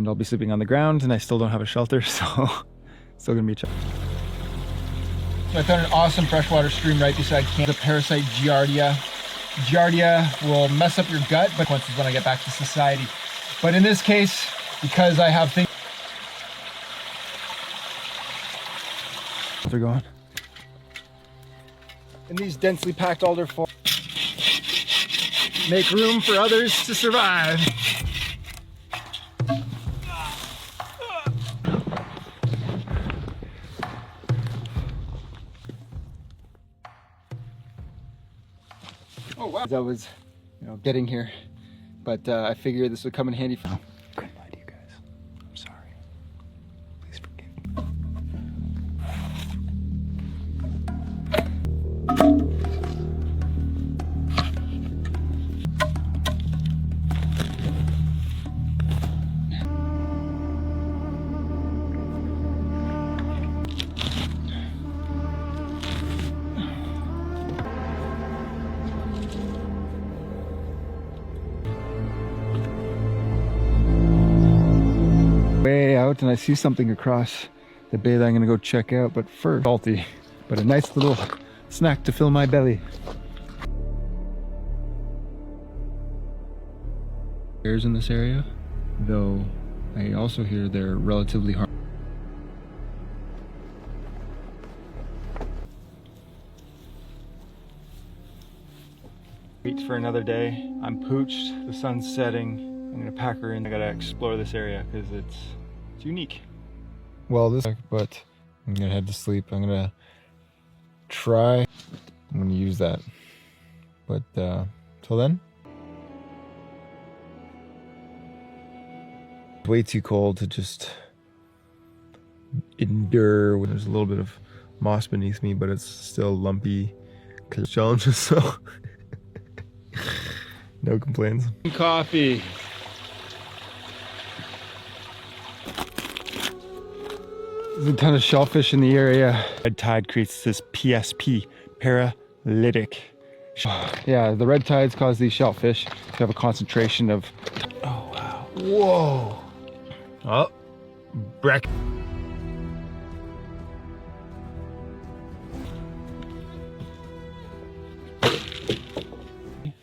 and I'll be sleeping on the ground, and I still don't have a shelter, so still gonna be a challenge. So I found an awesome freshwater stream right beside camp. The parasite Giardia. Giardia will mess up your gut, but once when I get back to society. But in this case, because I have things. They're going. In these densely packed alder forests, make room for others to survive. Oh wow! As I was, getting here, but I figured this would come in handy for. Couldn't lie to you guys. I'm sorry. Please forgive me. Way out, and I see something across the bay that I'm gonna go check out, but first, salty, but a nice little snack to fill my belly. Bears in this area, though I also hear they're relatively harmless. Wait for another day. I'm pooched, the sun's setting. I'm gonna pack her in. I gotta explore this area because it's unique. Well, but I'm gonna head to sleep. I'm gonna try. I'm gonna use that. But till then, way too cold to just endure. There's a little bit of moss beneath me, but it's still lumpy challenges. So no complaints. Coffee. There's a ton of shellfish in the area. Red tide creates this PSP, paralytic. Yeah, the red tides cause these shellfish to have a concentration of. Oh wow! Whoa! Oh, break.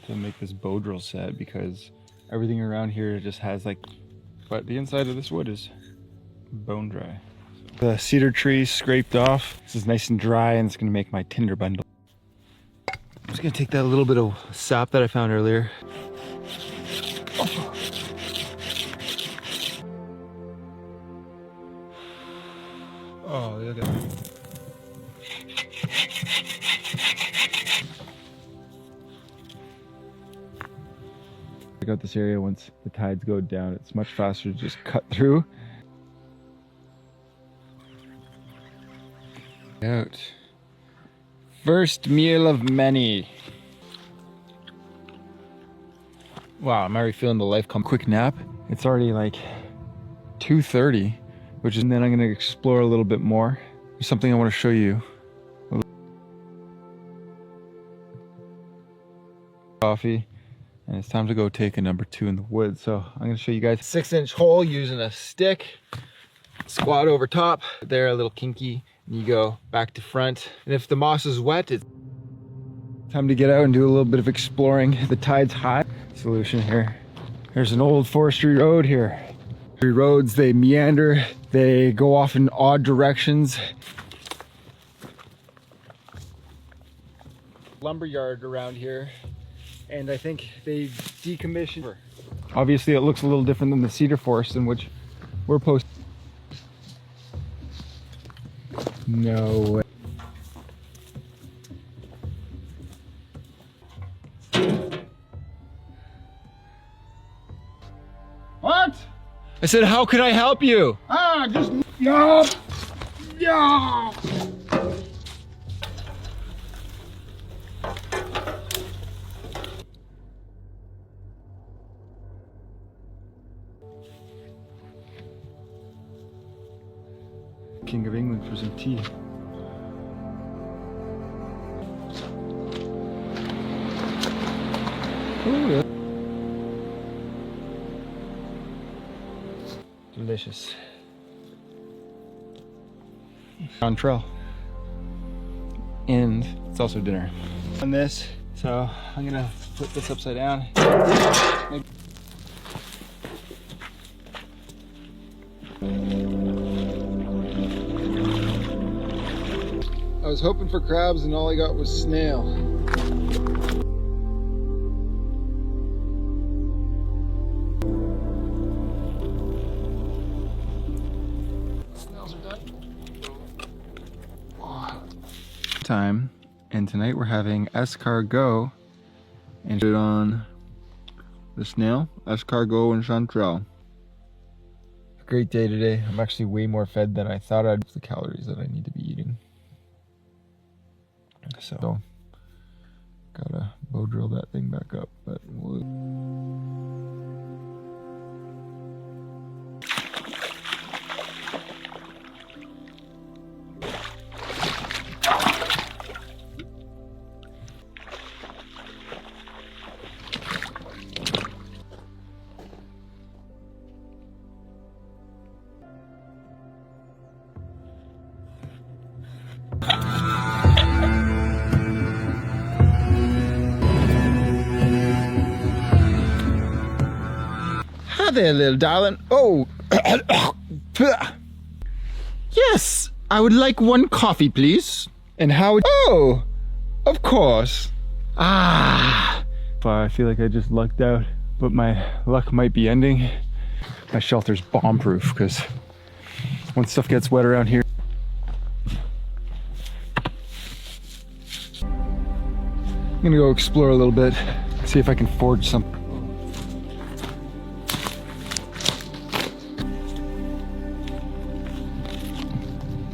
To make this bow drill set because everything around here just has but the inside of this wood is bone dry. The cedar tree scraped off. This is nice and dry, and it's gonna make my tinder bundle. I'm just gonna take that little bit of sap that I found earlier. Oh, look at that. Check out this area once the tides go down. It's much faster to just cut through. Out. First meal of many. Wow, I'm already feeling the life come. Quick nap. It's already 2:30, which is, and then I'm gonna explore a little bit more. There's something I want to show you. Coffee, and it's time to go take a number 2 in the woods. So I'm gonna show you guys a 6-inch hole using a stick. Squat over top. There, a little kinky. And you go back to front, and if the moss is wet, it's time to get out and do a little bit of exploring. The tide's high. Solution here. There's an old forestry road here. Roads, they meander, they go off in odd directions. Lumberyard around here, and I think they decommissioned. Obviously, it looks a little different than the cedar forest in which we're posted. No way. What? I said, how can I help you? Just yeah. King of England for some tea. Oh, yeah. Delicious. On trail. And it's also dinner. On this, so I'm gonna flip this upside down. I was hoping for crabs and all I got was snail. Snails are done. Time, and tonight we're having escargot and put it on the snail, escargot and chanterelle. Great day today. I'm actually way more fed than I thought I'd. The calories that I need to be eating. So gotta bow drill that thing back up, but we'll... Hi there, little darling. Oh, yes, I would like one coffee, please. And how? Oh, of course. Ah, I feel like I just lucked out, but my luck might be ending. My shelter's bomb-proof because when stuff gets wet around here. I'm gonna go explore a little bit, see if I can forge something.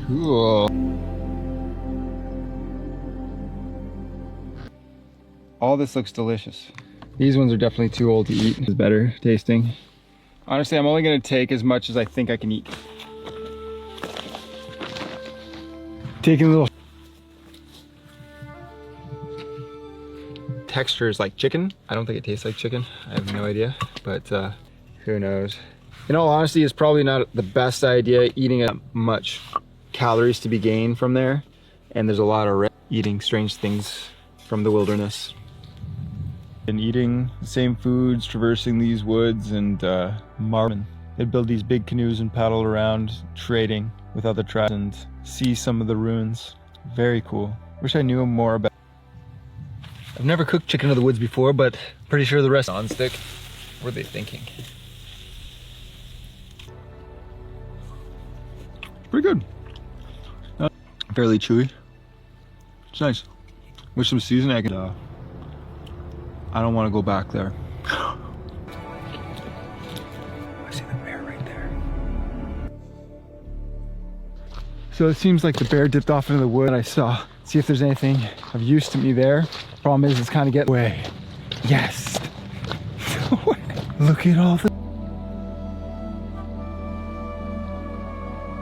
Cool. All this looks delicious. These ones are definitely too old to eat. It's better tasting. Honestly, I'm only gonna take as much as I think I can eat. Taking a little. Texture is like chicken. I don't think it tastes like chicken. I have no idea, but who knows? In all honesty, it's probably not the best idea eating much calories to be gained from there, and there's a lot of eating strange things from the wilderness. And eating the same foods, traversing these woods, and marvin. They'd build these big canoes and paddle around, trading with other tribes and see some of the ruins. Very cool. Wish I knew more about. I've never cooked chicken of the woods before, but pretty sure the rest on stick. What are they thinking? Pretty good. Fairly chewy. It's nice. With some seasoning, I can. I don't want to go back there. I see the bear right there. So it seems like the bear dipped off into the wood. I saw. See if there's anything of use to me there. Problem is, it's kind of getting away. Yes. Look at all the.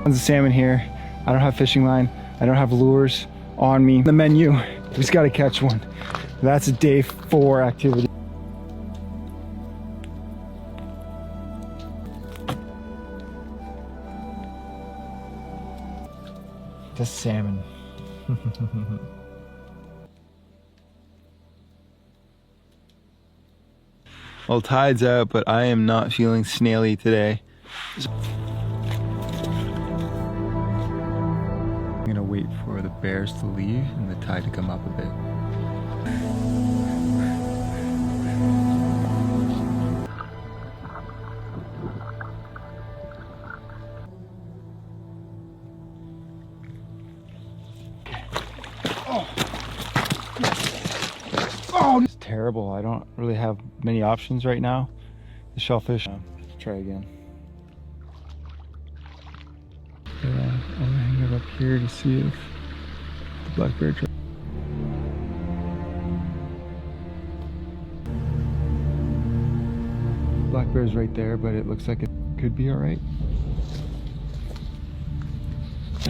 Tons of salmon here. I don't have fishing line. I don't have lures on me. The menu, we just gotta catch one. That's a day 4 activity. The salmon. Well, tide's out, but I am not feeling snaily today. I'm gonna wait for the bears to leave and the tide to come up a bit. Oh, it's terrible. I don't really have many options right now. The shellfish. Try again. I'm gonna hang it up here to see if the black bear tries. Black bear's right there, but it looks like it could be all right.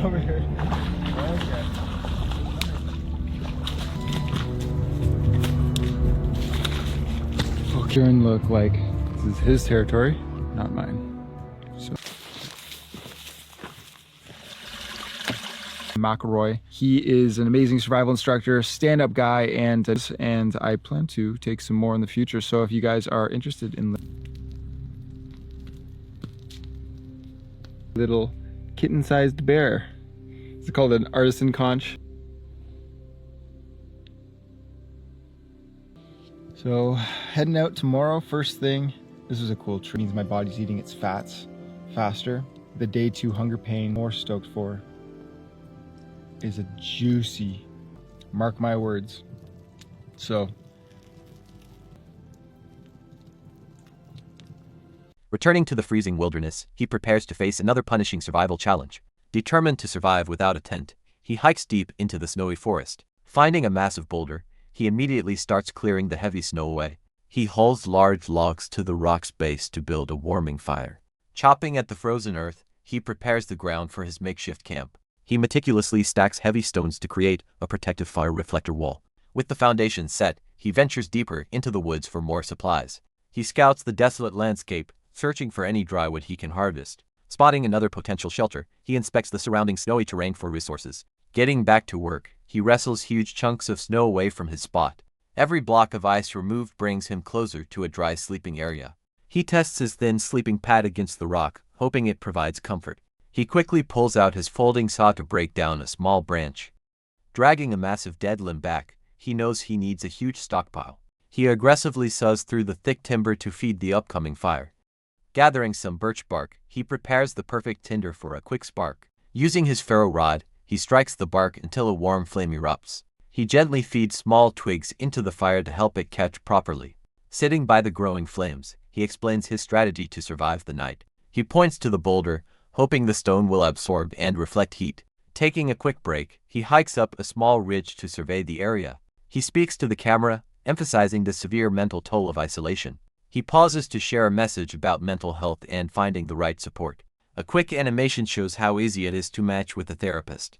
Over here. Okay. Look like this is his territory, not mine. So McElroy. He is an amazing survival instructor, stand-up guy, and I plan to take some more in the future. So if you guys are interested in little kitten-sized bear, it's called an artisan conch. So heading out tomorrow, first thing. This is a cool trick. It means my body's eating its fats faster. The day 2 hunger pain, more stoked for, is a juicy, mark my words. So returning to the freezing wilderness, he prepares to face another punishing survival challenge. Determined to survive without a tent, he hikes deep into the snowy forest. Finding a massive boulder, he immediately starts clearing the heavy snow away. He hauls large logs to the rock's base to build a warming fire. Chopping at the frozen earth, he prepares the ground for his makeshift camp. He meticulously stacks heavy stones to create a protective fire reflector wall. With the foundation set, he ventures deeper into the woods for more supplies. He scouts the desolate landscape, searching for any dry wood he can harvest. Spotting another potential shelter, he inspects the surrounding snowy terrain for resources. Getting back to work, he wrestles huge chunks of snow away from his spot. Every block of ice removed brings him closer to a dry sleeping area. He tests his thin sleeping pad against the rock, hoping it provides comfort. He quickly pulls out his folding saw to break down a small branch. Dragging a massive dead limb back, he knows he needs a huge stockpile. He aggressively saws through the thick timber to feed the upcoming fire. Gathering some birch bark, he prepares the perfect tinder for a quick spark. Using his ferro rod, he strikes the bark until a warm flame erupts. He gently feeds small twigs into the fire to help it catch properly. Sitting by the growing flames, he explains his strategy to survive the night. He points to the boulder, hoping the stone will absorb and reflect heat. Taking a quick break, he hikes up a small ridge to survey the area. He speaks to the camera, emphasizing the severe mental toll of isolation. He pauses to share a message about mental health and finding the right support. A quick animation shows how easy it is to match with a therapist.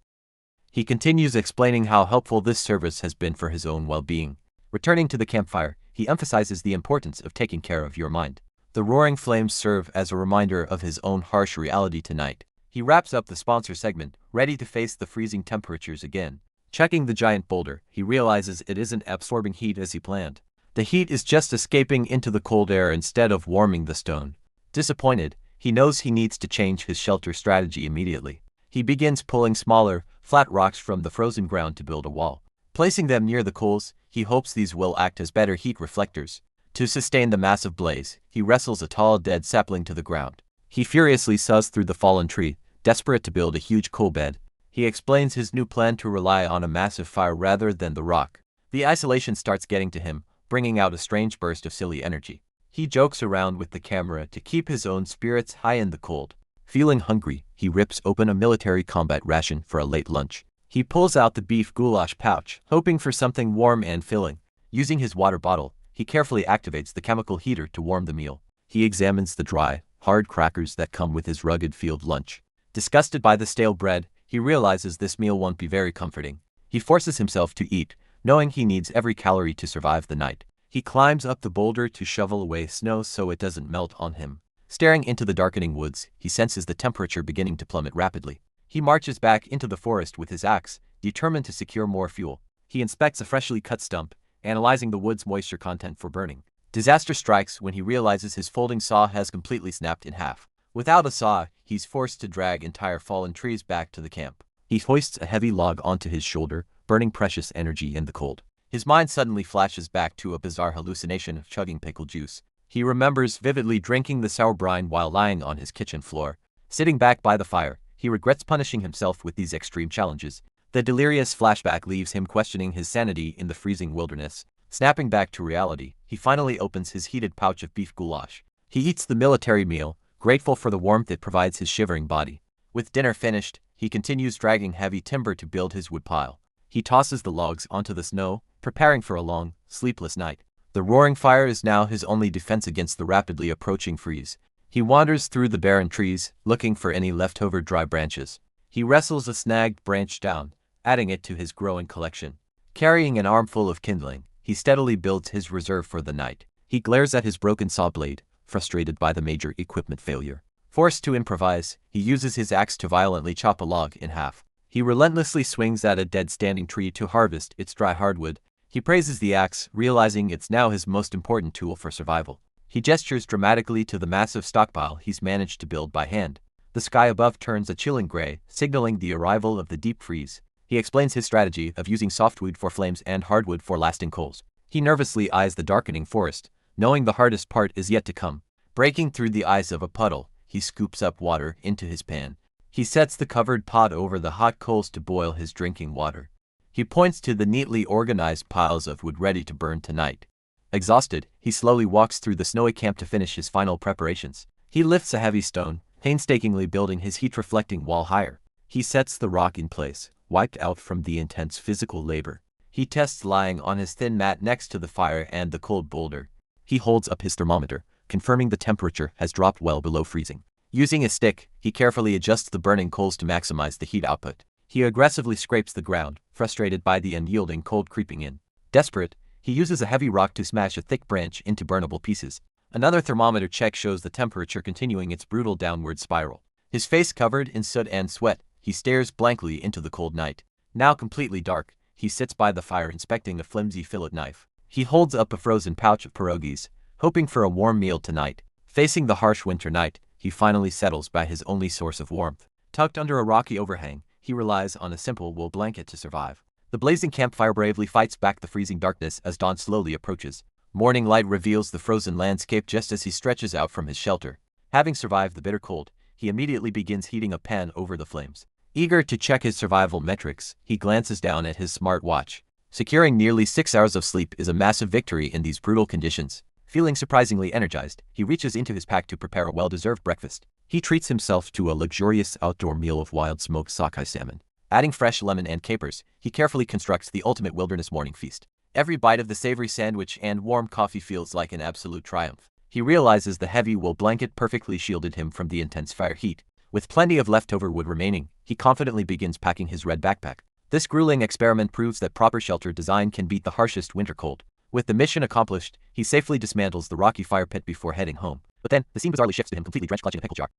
He continues explaining how helpful this service has been for his own well-being. Returning to the campfire, he emphasizes the importance of taking care of your mind. The roaring flames serve as a reminder of his own harsh reality tonight. He wraps up the sponsor segment, ready to face the freezing temperatures again. Checking the giant boulder, he realizes it isn't absorbing heat as he planned. The heat is just escaping into the cold air instead of warming the stone. Disappointed, he knows he needs to change his shelter strategy immediately. He begins pulling smaller, flat rocks from the frozen ground to build a wall. Placing them near the coals, he hopes these will act as better heat reflectors. To sustain the massive blaze, he wrestles a tall dead sapling to the ground. He furiously saws through the fallen tree, desperate to build a huge coal bed. He explains his new plan to rely on a massive fire rather than the rock. The isolation starts getting to him, bringing out a strange burst of silly energy. He jokes around with the camera to keep his own spirits high in the cold. Feeling hungry, he rips open a military combat ration for a late lunch. He pulls out the beef goulash pouch, hoping for something warm and filling. Using his water bottle, he carefully activates the chemical heater to warm the meal. He examines the dry, hard crackers that come with his rugged field lunch. Disgusted by the stale bread, he realizes this meal won't be very comforting. He forces himself to eat, knowing he needs every calorie to survive the night. He climbs up the boulder to shovel away snow so it doesn't melt on him. Staring into the darkening woods, he senses the temperature beginning to plummet rapidly. He marches back into the forest with his axe, determined to secure more fuel. He inspects a freshly cut stump, analyzing the wood's moisture content for burning. Disaster strikes when he realizes his folding saw has completely snapped in half. Without a saw, he's forced to drag entire fallen trees back to the camp. He hoists a heavy log onto his shoulder, burning precious energy in the cold. His mind suddenly flashes back to a bizarre hallucination of chugging pickle juice. He remembers vividly drinking the sour brine while lying on his kitchen floor. Sitting back by the fire, he regrets punishing himself with these extreme challenges. The delirious flashback leaves him questioning his sanity in the freezing wilderness. Snapping back to reality, he finally opens his heated pouch of beef goulash. He eats the military meal, grateful for the warmth it provides his shivering body. With dinner finished, he continues dragging heavy timber to build his wood pile. He tosses the logs onto the snow, preparing for a long, sleepless night. The roaring fire is now his only defense against the rapidly approaching freeze. He wanders through the barren trees, looking for any leftover dry branches. He wrestles a snagged branch down, adding it to his growing collection. Carrying an armful of kindling, he steadily builds his reserve for the night. He glares at his broken saw blade, frustrated by the major equipment failure. Forced to improvise, he uses his axe to violently chop a log in half. He relentlessly swings at a dead standing tree to harvest its dry hardwood. He praises the axe, realizing it's now his most important tool for survival. He gestures dramatically to the massive stockpile he's managed to build by hand. The sky above turns a chilling gray, signaling the arrival of the deep freeze. He explains his strategy of using softwood for flames and hardwood for lasting coals. He nervously eyes the darkening forest, knowing the hardest part is yet to come. Breaking through the ice of a puddle, he scoops up water into his pan. He sets the covered pot over the hot coals to boil his drinking water. He points to the neatly organized piles of wood ready to burn tonight. Exhausted, he slowly walks through the snowy camp to finish his final preparations. He lifts a heavy stone, painstakingly building his heat-reflecting wall higher. He sets the rock in place, wiped out from the intense physical labor. He tests lying on his thin mat next to the fire and the cold boulder. He holds up his thermometer, confirming the temperature has dropped well below freezing. Using a stick, he carefully adjusts the burning coals to maximize the heat output. He aggressively scrapes the ground, frustrated by the unyielding cold creeping in. Desperate, he uses a heavy rock to smash a thick branch into burnable pieces. Another thermometer check shows the temperature continuing its brutal downward spiral. His face covered in soot and sweat, he stares blankly into the cold night. Now completely dark, he sits by the fire inspecting a flimsy fillet knife. He holds up a frozen pouch of pierogies, hoping for a warm meal tonight. Facing the harsh winter night, he finally settles by his only source of warmth. Tucked under a rocky overhang, he relies on a simple wool blanket to survive. The blazing campfire bravely fights back the freezing darkness as dawn slowly approaches. Morning light reveals the frozen landscape just as he stretches out from his shelter. Having survived the bitter cold, he immediately begins heating a pan over the flames. Eager to check his survival metrics, he glances down at his smart watch. Securing nearly 6 hours of sleep is a massive victory in these brutal conditions. Feeling surprisingly energized, he reaches into his pack to prepare a well-deserved breakfast. He treats himself to a luxurious outdoor meal of wild smoked sockeye salmon. Adding fresh lemon and capers, he carefully constructs the ultimate wilderness morning feast. Every bite of the savory sandwich and warm coffee feels like an absolute triumph. He realizes the heavy wool blanket perfectly shielded him from the intense fire heat. With plenty of leftover wood remaining, he confidently begins packing his red backpack. This grueling experiment proves that proper shelter design can beat the harshest winter cold. With the mission accomplished, he safely dismantles the rocky fire pit before heading home. But then, the scene bizarrely shifts to him completely drenched clutching a pickle jar.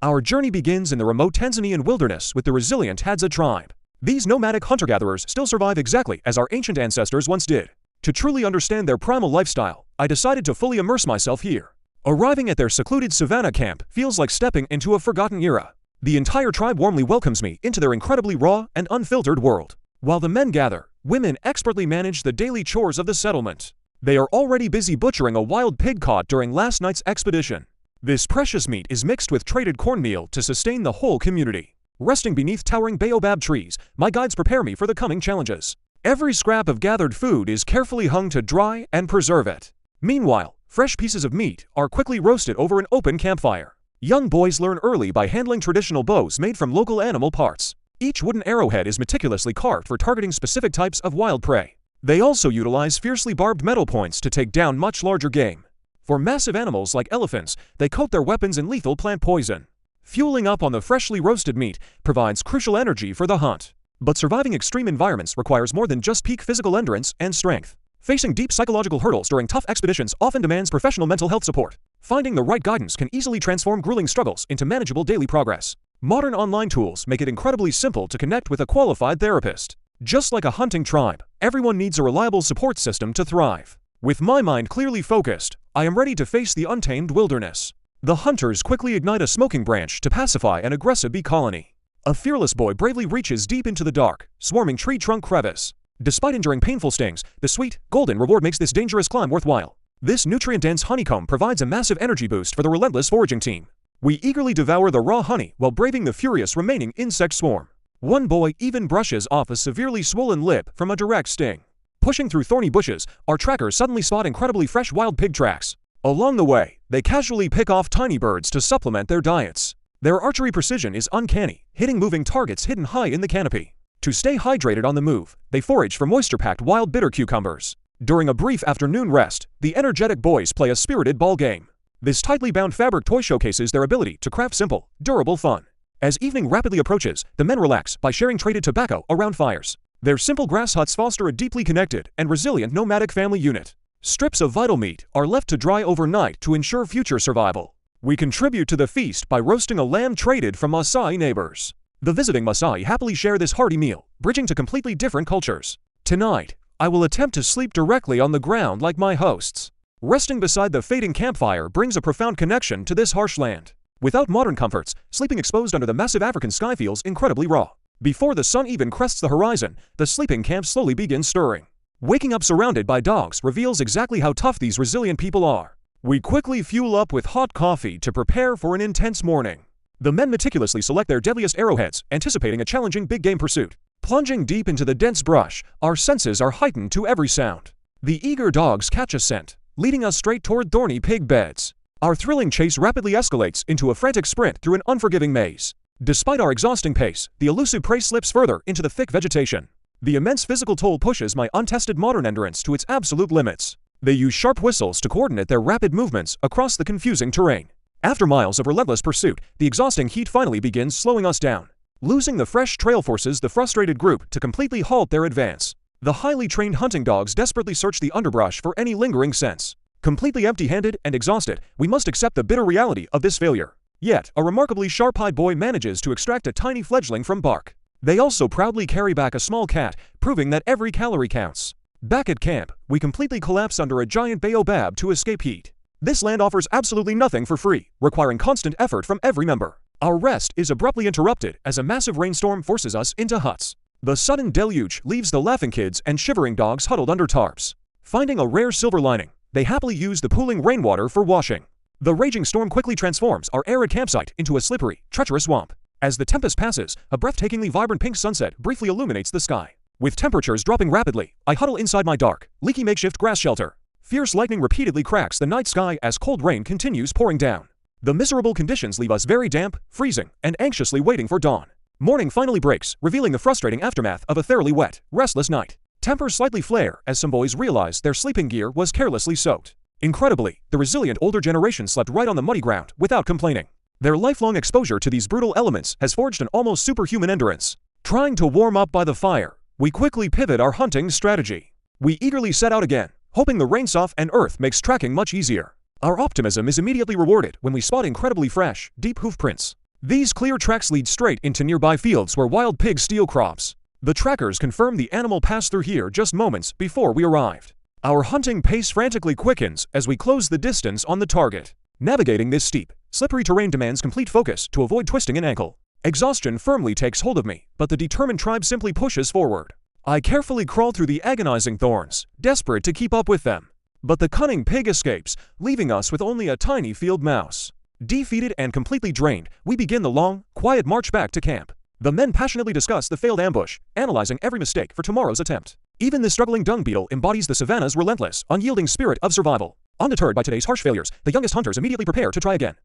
Our journey begins in the remote Tanzanian wilderness with the resilient Hadza tribe. These nomadic hunter-gatherers still survive exactly as our ancient ancestors once did. To truly understand their primal lifestyle, I decided to fully immerse myself here. Arriving at their secluded savanna camp feels like stepping into a forgotten era. The entire tribe warmly welcomes me into their incredibly raw and unfiltered world. While the men gather, women expertly manage the daily chores of the settlement. They are already busy butchering a wild pig caught during last night's expedition. This precious meat is mixed with traded cornmeal to sustain the whole community. Resting beneath towering baobab trees, my guides prepare me for the coming challenges. Every scrap of gathered food is carefully hung to dry and preserve it. Meanwhile, fresh pieces of meat are quickly roasted over an open campfire. Young boys learn early by handling traditional bows made from local animal parts. Each wooden arrowhead is meticulously carved for targeting specific types of wild prey. They also utilize fiercely barbed metal points to take down much larger game. For massive animals like elephants, they coat their weapons in lethal plant poison. Fueling up on the freshly roasted meat provides crucial energy for the hunt. But surviving extreme environments requires more than just peak physical endurance and strength. Facing deep psychological hurdles during tough expeditions often demands professional mental health support. Finding the right guidance can easily transform grueling struggles into manageable daily progress. Modern online tools make it incredibly simple to connect with a qualified therapist. Just like a hunting tribe, everyone needs a reliable support system to thrive. With my mind clearly focused, I am ready to face the untamed wilderness. The hunters quickly ignite a smoking branch to pacify an aggressive bee colony. A fearless boy bravely reaches deep into the dark, swarming tree trunk crevice. Despite enduring painful stings, the sweet, golden reward makes this dangerous climb worthwhile. This nutrient-dense honeycomb provides a massive energy boost for the relentless foraging team. We eagerly devour the raw honey while braving the furious remaining insect swarm. One boy even brushes off a severely swollen lip from a direct sting. Pushing through thorny bushes, our trackers suddenly spot incredibly fresh wild pig tracks. Along the way, they casually pick off tiny birds to supplement their diets. Their archery precision is uncanny, hitting moving targets hidden high in the canopy. To stay hydrated on the move, they forage for moisture-packed wild bitter cucumbers. During a brief afternoon rest, the energetic boys play a spirited ball game. This tightly bound fabric toy showcases their ability to craft simple, durable fun. As evening rapidly approaches, the men relax by sharing traded tobacco around fires. Their simple grass huts foster a deeply connected and resilient nomadic family unit. Strips of vital meat are left to dry overnight to ensure future survival. We contribute to the feast by roasting a lamb traded from Maasai neighbors. The visiting Maasai happily share this hearty meal, bridging to completely different cultures. Tonight, I will attempt to sleep directly on the ground like my hosts. Resting beside the fading campfire brings a profound connection to this harsh land. Without modern comforts, sleeping exposed under the massive African sky feels incredibly raw. Before the sun even crests the horizon, the sleeping camp slowly begins stirring. Waking up surrounded by dogs reveals exactly how tough these resilient people are. We quickly fuel up with hot coffee to prepare for an intense morning. The men meticulously select their deadliest arrowheads, anticipating a challenging big game pursuit. Plunging deep into the dense brush, our senses are heightened to every sound. The eager dogs catch a scent, leading us straight toward thorny pig beds. Our thrilling chase rapidly escalates into a frantic sprint through an unforgiving maze. Despite our exhausting pace, the elusive prey slips further into the thick vegetation. The immense physical toll pushes my untested modern endurance to its absolute limits. They use sharp whistles to coordinate their rapid movements across the confusing terrain. After miles of relentless pursuit, the exhausting heat finally begins slowing us down. Losing the fresh trail forces the frustrated group to completely halt their advance. The highly trained hunting dogs desperately search the underbrush for any lingering scents. Completely empty-handed and exhausted, we must accept the bitter reality of this failure. Yet, a remarkably sharp-eyed boy manages to extract a tiny fledgling from bark. They also proudly carry back a small cat, proving that every calorie counts. Back at camp, we completely collapse under a giant baobab to escape heat. This land offers absolutely nothing for free, requiring constant effort from every member. Our rest is abruptly interrupted as a massive rainstorm forces us into huts. The sudden deluge leaves the laughing kids and shivering dogs huddled under tarps. Finding a rare silver lining, they happily use the pooling rainwater for washing. The raging storm quickly transforms our arid campsite into a slippery, treacherous swamp. As the tempest passes, a breathtakingly vibrant pink sunset briefly illuminates the sky. With temperatures dropping rapidly, I huddle inside my dark, leaky makeshift grass shelter. Fierce lightning repeatedly cracks the night sky as cold rain continues pouring down. The miserable conditions leave us very damp, freezing, and anxiously waiting for dawn. Morning finally breaks, revealing the frustrating aftermath of a thoroughly wet, restless night. Tempers slightly flare as some boys realize their sleeping gear was carelessly soaked. Incredibly, the resilient older generation slept right on the muddy ground without complaining. Their lifelong exposure to these brutal elements has forged an almost superhuman endurance. Trying to warm up by the fire, we quickly pivot our hunting strategy. We eagerly set out again, hoping the rain-soft and earth makes tracking much easier. Our optimism is immediately rewarded when we spot incredibly fresh, deep hoof prints. These clear tracks lead straight into nearby fields where wild pigs steal crops. The trackers confirm the animal passed through here just moments before we arrived. Our hunting pace frantically quickens as we close the distance on the target. Navigating this steep, slippery terrain demands complete focus to avoid twisting an ankle. Exhaustion firmly takes hold of me, but the determined tribe simply pushes forward. I carefully crawl through the agonizing thorns, desperate to keep up with them. But the cunning pig escapes, leaving us with only a tiny field mouse. Defeated and completely drained, we begin the long, quiet march back to camp. The men passionately discuss the failed ambush, analyzing every mistake for tomorrow's attempt. Even the struggling dung beetle embodies the savannah's relentless, unyielding spirit of survival. Undeterred by today's harsh failures, the youngest hunters immediately prepare to try again.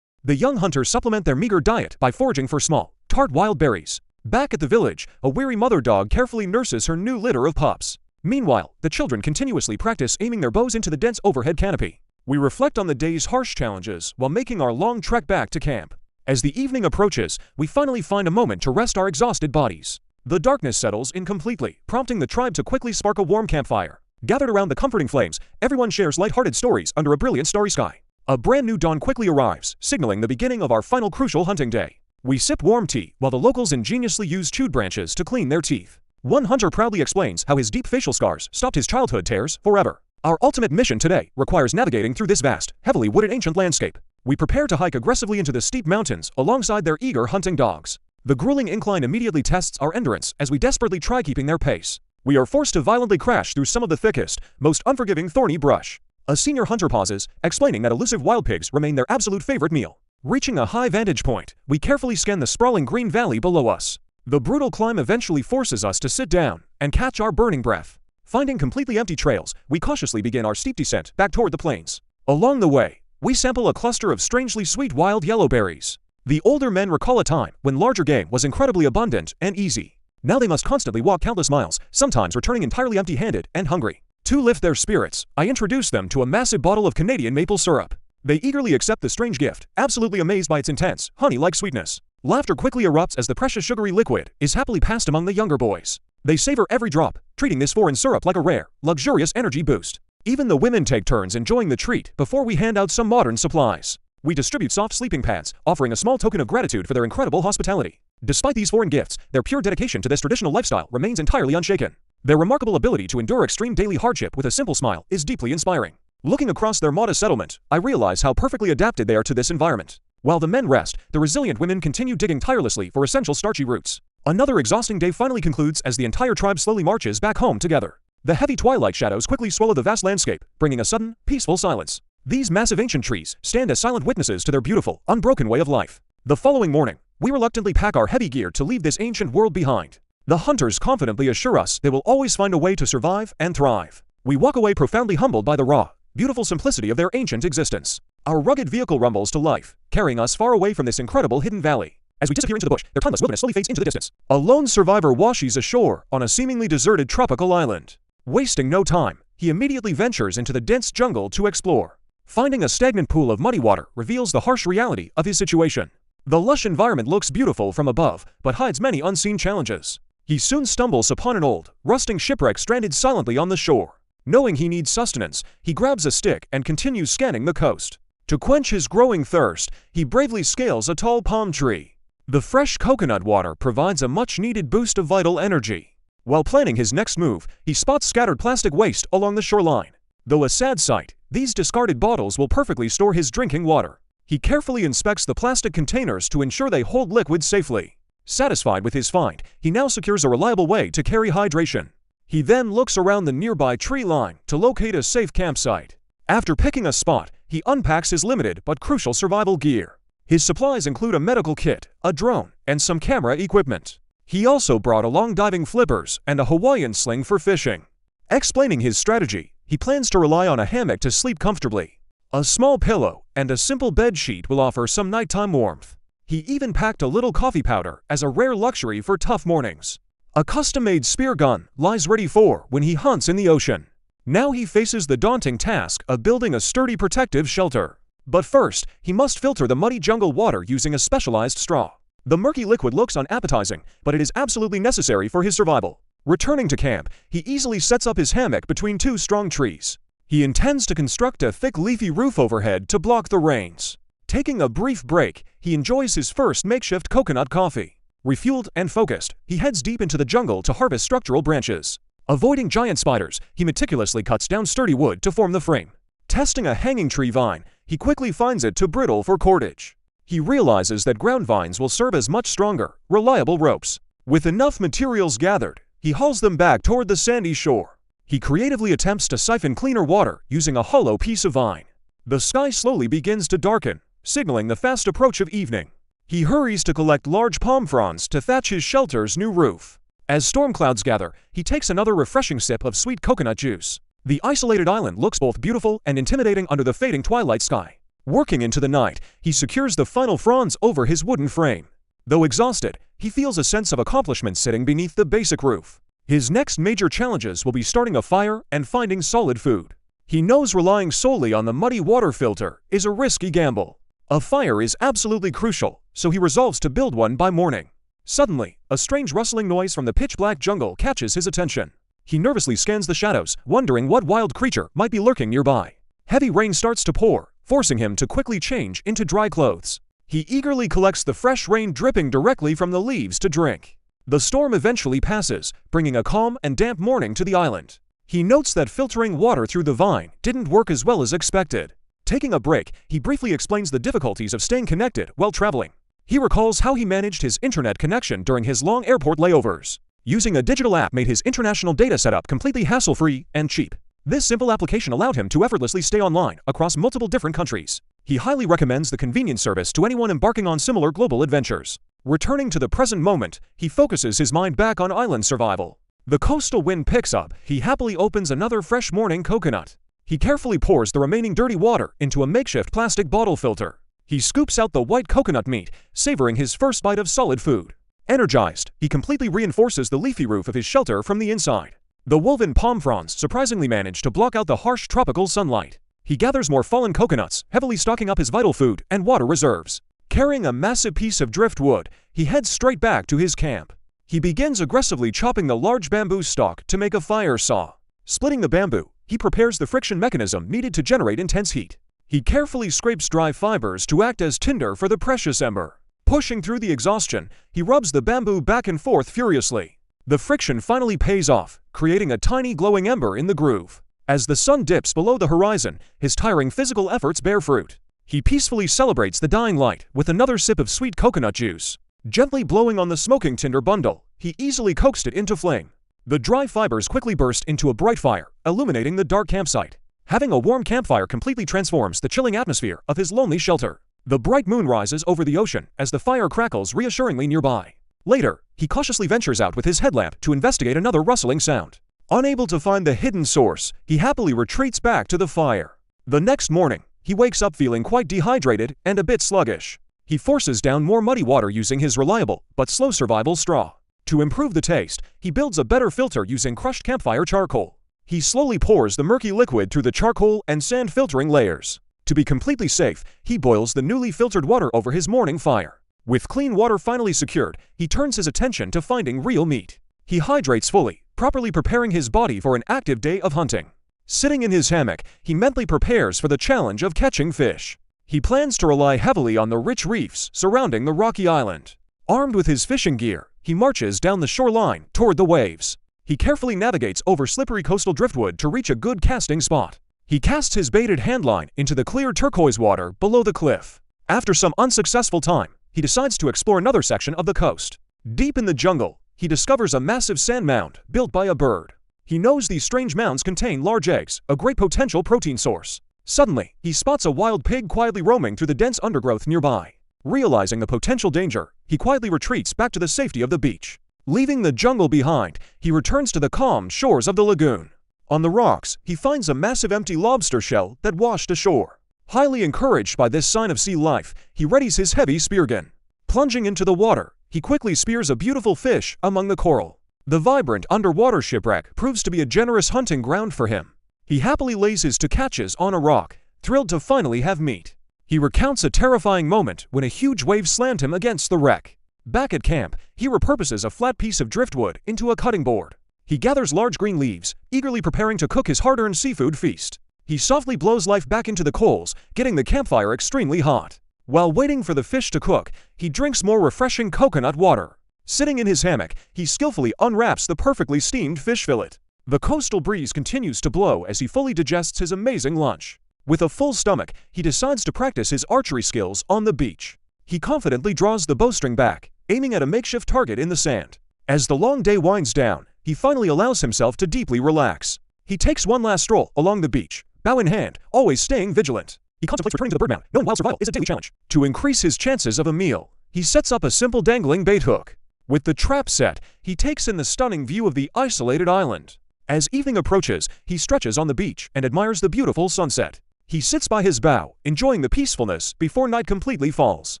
The young hunters supplement their meager diet by foraging for small, tart wild berries. Back at the village, a weary mother dog carefully nurses her new litter of pups. Meanwhile, the children continuously practice aiming their bows into the dense overhead canopy. We reflect on the day's harsh challenges while making our long trek back to camp. As the evening approaches, we finally find a moment to rest our exhausted bodies. The darkness settles in completely, prompting the tribe to quickly spark a warm campfire. Gathered around the comforting flames, everyone shares lighthearted stories under a brilliant starry sky. A brand new dawn quickly arrives, signaling the beginning of our final crucial hunting day. We sip warm tea while the locals ingeniously use chewed branches to clean their teeth. One hunter proudly explains how his deep facial scars stopped his childhood tears forever. Our ultimate mission today requires navigating through this vast, heavily wooded ancient landscape. We prepare to hike aggressively into the steep mountains alongside their eager hunting dogs. The grueling incline immediately tests our endurance as we desperately try keeping their pace. We are forced to violently crash through some of the thickest, most unforgiving thorny brush. A senior hunter pauses, explaining that elusive wild pigs remain their absolute favorite meal. Reaching a high vantage point, we carefully scan the sprawling green valley below us. The brutal climb eventually forces us to sit down and catch our burning breath. Finding completely empty trails, we cautiously begin our steep descent back toward the plains. Along the way, we sample a cluster of strangely sweet wild yellow berries. The older men recall a time when larger game was incredibly abundant and easy. Now they must constantly walk countless miles, sometimes returning entirely empty-handed and hungry. To lift their spirits, I introduce them to a massive bottle of Canadian maple syrup. They eagerly accept the strange gift, absolutely amazed by its intense, honey-like sweetness. Laughter quickly erupts as the precious sugary liquid is happily passed among the younger boys. They savor every drop, treating this foreign syrup like a rare, luxurious energy boost. Even the women take turns enjoying the treat before we hand out some modern supplies. We distribute soft sleeping pads, offering a small token of gratitude for their incredible hospitality. Despite these foreign gifts, their pure dedication to this traditional lifestyle remains entirely unshaken. Their remarkable ability to endure extreme daily hardship with a simple smile is deeply inspiring. Looking across their modest settlement, I realize how perfectly adapted they are to this environment. While the men rest, the resilient women continue digging tirelessly for essential starchy roots. Another exhausting day finally concludes as the entire tribe slowly marches back home together. The heavy twilight shadows quickly swallow the vast landscape, bringing a sudden, peaceful silence. These massive ancient trees stand as silent witnesses to their beautiful, unbroken way of life. The following morning, we reluctantly pack our heavy gear to leave this ancient world behind. The hunters confidently assure us they will always find a way to survive and thrive. We walk away profoundly humbled by the raw, beautiful simplicity of their ancient existence. Our rugged vehicle rumbles to life, carrying us far away from this incredible hidden valley. As we disappear into the bush, their timeless wilderness slowly fades into the distance. A lone survivor washes ashore on a seemingly deserted tropical island. Wasting no time, he immediately ventures into the dense jungle to explore. Finding a stagnant pool of muddy water reveals the harsh reality of his situation. The lush environment looks beautiful from above, but hides many unseen challenges. He soon stumbles upon an old, rusting shipwreck stranded silently on the shore. Knowing he needs sustenance, he grabs a stick and continues scanning the coast. To quench his growing thirst, he bravely scales a tall palm tree. The fresh coconut water provides a much-needed boost of vital energy. While planning his next move, he spots scattered plastic waste along the shoreline. Though a sad sight, these discarded bottles will perfectly store his drinking water. He carefully inspects the plastic containers to ensure they hold liquid safely. Satisfied with his find, he now secures a reliable way to carry hydration. He then looks around the nearby tree line to locate a safe campsite. After picking a spot, he unpacks his limited but crucial survival gear. His supplies include a medical kit, a drone, and some camera equipment. He also brought along diving flippers and a Hawaiian sling for fishing. Explaining his strategy, he plans to rely on a hammock to sleep comfortably. A small pillow and a simple bed sheet will offer some nighttime warmth. He even packed a little coffee powder as a rare luxury for tough mornings. A custom-made spear gun lies ready for when he hunts in the ocean. Now he faces the daunting task of building a sturdy protective shelter. But first, he must filter the muddy jungle water using a specialized straw. The murky liquid looks unappetizing, but it is absolutely necessary for his survival. Returning to camp, he easily sets up his hammock between two strong trees. He intends to construct a thick leafy roof overhead to block the rains. Taking a brief break, he enjoys his first makeshift coconut coffee. Refueled and focused, he heads deep into the jungle to harvest structural branches. Avoiding giant spiders, he meticulously cuts down sturdy wood to form the frame. Testing a hanging tree vine, he quickly finds it too brittle for cordage. He realizes that ground vines will serve as much stronger, reliable ropes. With enough materials gathered, he hauls them back toward the sandy shore. He creatively attempts to siphon cleaner water using a hollow piece of vine. The sky slowly begins to darken, signaling the fast approach of evening. He hurries to collect large palm fronds to thatch his shelter's new roof. As storm clouds gather, he takes another refreshing sip of sweet coconut juice. The isolated island looks both beautiful and intimidating under the fading twilight sky. Working into the night, he secures the final fronds over his wooden frame. Though exhausted, he feels a sense of accomplishment sitting beneath the basic roof. His next major challenges will be starting a fire and finding solid food. He knows relying solely on the muddy water filter is a risky gamble. A fire is absolutely crucial, so he resolves to build one by morning. Suddenly, a strange rustling noise from the pitch-black jungle catches his attention. He nervously scans the shadows, wondering what wild creature might be lurking nearby. Heavy rain starts to pour, forcing him to quickly change into dry clothes. He eagerly collects the fresh rain dripping directly from the leaves to drink. The storm eventually passes, bringing a calm and damp morning to the island. He notes that filtering water through the vine didn't work as well as expected. Taking a break, he briefly explains the difficulties of staying connected while traveling. He recalls how he managed his internet connection during his long airport layovers. Using a digital app made his international data setup completely hassle-free and cheap. This simple application allowed him to effortlessly stay online across multiple different countries. He highly recommends the convenient service to anyone embarking on similar global adventures. Returning to the present moment, he focuses his mind back on island survival. The coastal wind picks up, he happily opens another fresh morning coconut. He carefully pours the remaining dirty water into a makeshift plastic bottle filter. He scoops out the white coconut meat, savoring his first bite of solid food. Energized, he completely reinforces the leafy roof of his shelter from the inside. The woven palm fronds surprisingly manage to block out the harsh tropical sunlight. He gathers more fallen coconuts, heavily stocking up his vital food and water reserves. Carrying a massive piece of driftwood, he heads straight back to his camp. He begins aggressively chopping the large bamboo stalk to make a fire saw. Splitting the bamboo, he prepares the friction mechanism needed to generate intense heat. He carefully scrapes dry fibers to act as tinder for the precious ember. Pushing through the exhaustion, he rubs the bamboo back and forth furiously. The friction finally pays off, creating a tiny glowing ember in the groove. As the sun dips below the horizon, his tiring physical efforts bear fruit. He peacefully celebrates the dying light with another sip of sweet coconut juice. Gently blowing on the smoking tinder bundle, he easily coaxed it into flame. The dry fibers quickly burst into a bright fire, illuminating the dark campsite. Having a warm campfire completely transforms the chilling atmosphere of his lonely shelter. The bright moon rises over the ocean as the fire crackles reassuringly nearby. Later, he cautiously ventures out with his headlamp to investigate another rustling sound. Unable to find the hidden source, he happily retreats back to the fire. The next morning, he wakes up feeling quite dehydrated and a bit sluggish. He forces down more muddy water using his reliable but slow survival straw. To improve the taste, he builds a better filter using crushed campfire charcoal. He slowly pours the murky liquid through the charcoal and sand filtering layers. To be completely safe, he boils the newly filtered water over his morning fire. With clean water finally secured, he turns his attention to finding real meat. He hydrates fully, properly preparing his body for an active day of hunting. Sitting in his hammock, he mentally prepares for the challenge of catching fish. He plans to rely heavily on the rich reefs surrounding the rocky island. Armed with his fishing gear, he marches down the shoreline toward the waves. He carefully navigates over slippery coastal driftwood to reach a good casting spot. He casts his baited handline into the clear turquoise water below the cliff. After some unsuccessful time, he decides to explore another section of the coast. Deep in the jungle, he discovers a massive sand mound built by a bird. He knows these strange mounds contain large eggs, a great potential protein source. Suddenly, he spots a wild pig quietly roaming through the dense undergrowth nearby. Realizing the potential danger, he quietly retreats back to the safety of the beach. Leaving the jungle behind, he returns to the calm shores of the lagoon. On the rocks, he finds a massive empty lobster shell that washed ashore. Highly encouraged by this sign of sea life, he readies his heavy spear gun. Plunging into the water, he quickly spears a beautiful fish among the coral. The vibrant underwater shipwreck proves to be a generous hunting ground for him. He happily lays his to catches on a rock, thrilled to finally have meat. He recounts a terrifying moment when a huge wave slammed him against the wreck. Back at camp, he repurposes a flat piece of driftwood into a cutting board. He gathers large green leaves, eagerly preparing to cook his hard-earned seafood feast. He softly blows life back into the coals, getting the campfire extremely hot. While waiting for the fish to cook, he drinks more refreshing coconut water. Sitting in his hammock, he skillfully unwraps the perfectly steamed fish fillet. The coastal breeze continues to blow as he fully digests his amazing lunch. With a full stomach, he decides to practice his archery skills on the beach. He confidently draws the bowstring back, aiming at a makeshift target in the sand. As the long day winds down, he finally allows himself to deeply relax. He takes one last stroll along the beach, bow in hand, always staying vigilant. He contemplates returning to the bird mound, knowing wild survival is a daily challenge. To increase his chances of a meal, he sets up a simple dangling bait hook. With the trap set, he takes in the stunning view of the isolated island. As evening approaches, he stretches on the beach and admires the beautiful sunset. He sits by his bow, enjoying the peacefulness before night completely falls.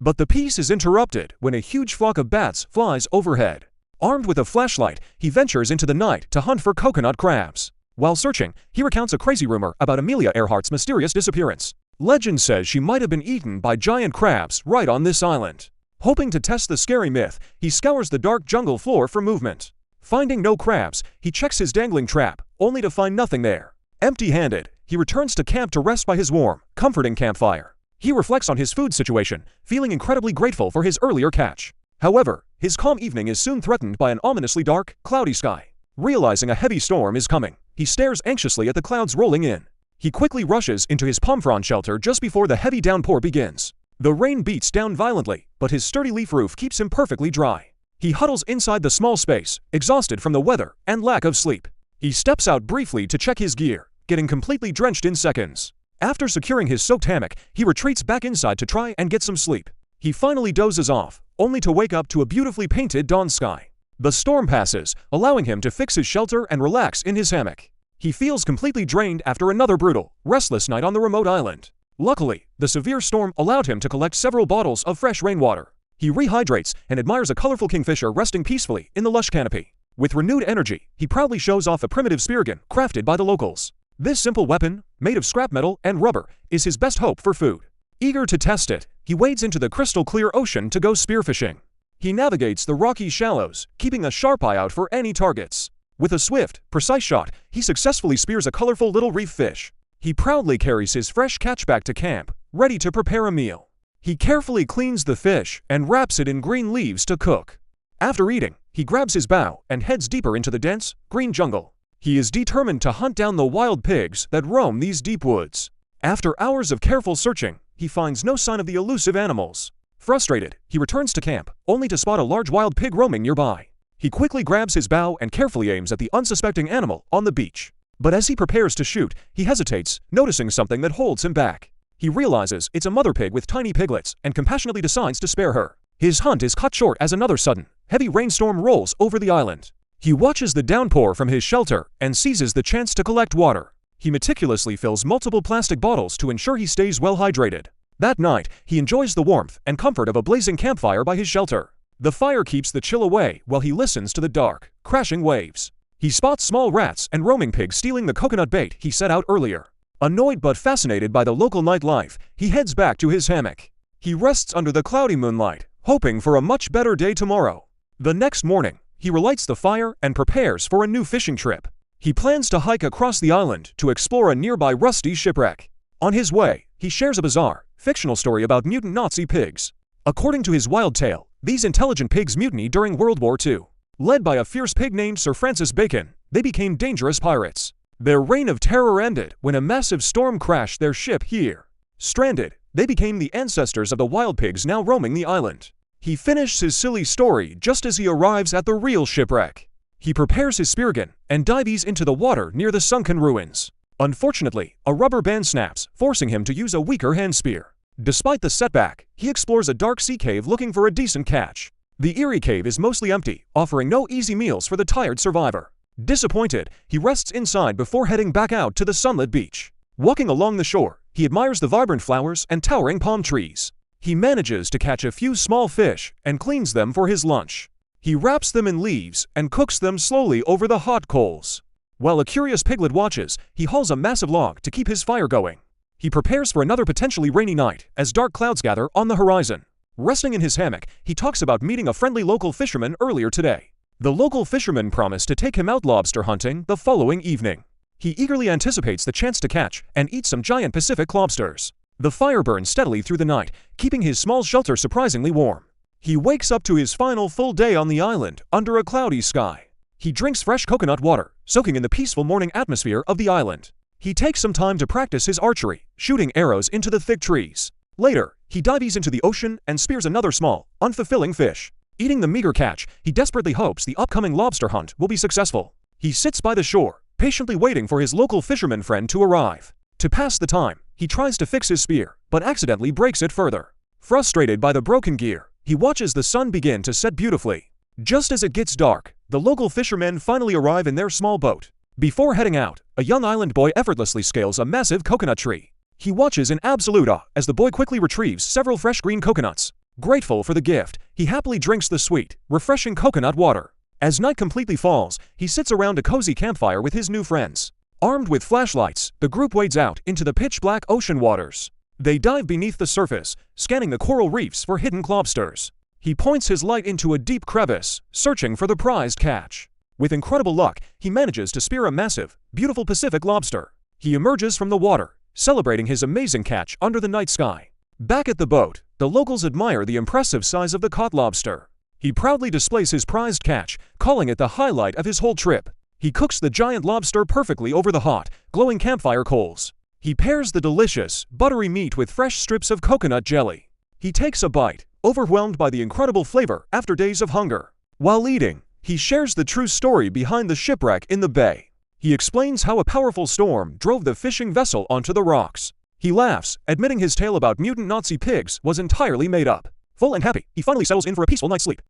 But the peace is interrupted when a huge flock of bats flies overhead. Armed with a flashlight, he ventures into the night to hunt for coconut crabs. While searching, he recounts a crazy rumor about Amelia Earhart's mysterious disappearance. Legend says she might have been eaten by giant crabs right on this island. Hoping to test the scary myth, he scours the dark jungle floor for movement. Finding no crabs, he checks his dangling trap, only to find nothing there. Empty-handed, he returns to camp to rest by his warm, comforting campfire. He reflects on his food situation, feeling incredibly grateful for his earlier catch. However, his calm evening is soon threatened by an ominously dark, cloudy sky. Realizing a heavy storm is coming, he stares anxiously at the clouds rolling in. He quickly rushes into his palm frond shelter just before the heavy downpour begins. The rain beats down violently, but his sturdy leaf roof keeps him perfectly dry. He huddles inside the small space, exhausted from the weather and lack of sleep. He steps out briefly to check his gear, getting completely drenched in seconds. After securing his soaked hammock, he retreats back inside to try and get some sleep. He finally dozes off, only to wake up to a beautifully painted dawn sky. The storm passes, allowing him to fix his shelter and relax in his hammock. He feels completely drained after another brutal, restless night on the remote island. Luckily, the severe storm allowed him to collect several bottles of fresh rainwater. He rehydrates and admires a colorful kingfisher resting peacefully in the lush canopy. With renewed energy, he proudly shows off a primitive speargun crafted by the locals. This simple weapon, made of scrap metal and rubber, is his best hope for food. Eager to test it, he wades into the crystal-clear ocean to go spearfishing. He navigates the rocky shallows, keeping a sharp eye out for any targets. With a swift, precise shot, he successfully spears a colorful little reef fish. He proudly carries his fresh catch back to camp, ready to prepare a meal. He carefully cleans the fish and wraps it in green leaves to cook. After eating, he grabs his bow and heads deeper into the dense, green jungle. He is determined to hunt down the wild pigs that roam these deep woods. After hours of careful searching, he finds no sign of the elusive animals. Frustrated, he returns to camp, only to spot a large wild pig roaming nearby. He quickly grabs his bow and carefully aims at the unsuspecting animal on the beach. But as he prepares to shoot, he hesitates, noticing something that holds him back. He realizes it's a mother pig with tiny piglets and compassionately decides to spare her. His hunt is cut short as another sudden, heavy rainstorm rolls over the island. He watches the downpour from his shelter and seizes the chance to collect water. He meticulously fills multiple plastic bottles to ensure he stays well hydrated. That night, he enjoys the warmth and comfort of a blazing campfire by his shelter. The fire keeps the chill away while he listens to the dark, crashing waves. He spots small rats and roaming pigs stealing the coconut bait he set out earlier. Annoyed but fascinated by the local nightlife, he heads back to his hammock. He rests under the cloudy moonlight, hoping for a much better day tomorrow. The next morning, he relights the fire and prepares for a new fishing trip. He plans to hike across the island to explore a nearby rusty shipwreck. On his way, he shares a bizarre, fictional story about mutant Nazi pigs. According to his wild tale, these intelligent pigs mutinied during World War II. Led by a fierce pig named Sir Francis Bacon, they became dangerous pirates. Their reign of terror ended when a massive storm crashed their ship here. Stranded, they became the ancestors of the wild pigs now roaming the island. He finishes his silly story just as he arrives at the real shipwreck. He prepares his speargun and dives into the water near the sunken ruins. Unfortunately, a rubber band snaps, forcing him to use a weaker hand spear. Despite the setback, he explores a dark sea cave looking for a decent catch. The eerie cave is mostly empty, offering no easy meals for the tired survivor. Disappointed, he rests inside before heading back out to the sunlit beach. Walking along the shore, he admires the vibrant flowers and towering palm trees. He manages to catch a few small fish and cleans them for his lunch. He wraps them in leaves and cooks them slowly over the hot coals. While a curious piglet watches, he hauls a massive log to keep his fire going. He prepares for another potentially rainy night as dark clouds gather on the horizon. Resting in his hammock, he talks about meeting a friendly local fisherman earlier today. The local fisherman promised to take him out lobster hunting the following evening. He eagerly anticipates the chance to catch and eat some giant Pacific lobsters. The fire burns steadily through the night, keeping his small shelter surprisingly warm. He wakes up to his final full day on the island under a cloudy sky. He drinks fresh coconut water, soaking in the peaceful morning atmosphere of the island. He takes some time to practice his archery, shooting arrows into the thick trees. Later, he dives into the ocean and spears another small, unfulfilling fish. Eating the meager catch, he desperately hopes the upcoming lobster hunt will be successful. He sits by the shore, patiently waiting for his local fisherman friend to arrive. To pass the time, he tries to fix his spear, but accidentally breaks it further. Frustrated by the broken gear, he watches the sun begin to set beautifully. Just as it gets dark, the local fishermen finally arrive in their small boat. Before heading out, a young island boy effortlessly scales a massive coconut tree. He watches in absolute awe as the boy quickly retrieves several fresh green coconuts. Grateful for the gift, he happily drinks the sweet, refreshing coconut water. As night completely falls, he sits around a cozy campfire with his new friends. Armed with flashlights, the group wades out into the pitch-black ocean waters. They dive beneath the surface, scanning the coral reefs for hidden lobsters. He points his light into a deep crevice, searching for the prized catch. With incredible luck, he manages to spear a massive, beautiful Pacific lobster. He emerges from the water, celebrating his amazing catch under the night sky. Back at the boat, the locals admire the impressive size of the caught lobster. He proudly displays his prized catch, calling it the highlight of his whole trip. He cooks the giant lobster perfectly over the hot, glowing campfire coals. He pairs the delicious, buttery meat with fresh strips of coconut jelly. He takes a bite, overwhelmed by the incredible flavor after days of hunger. While eating, he shares the true story behind the shipwreck in the bay. He explains how a powerful storm drove the fishing vessel onto the rocks. He laughs, admitting his tale about mutant Nazi pigs was entirely made up. Full and happy, he finally settles in for a peaceful night's sleep.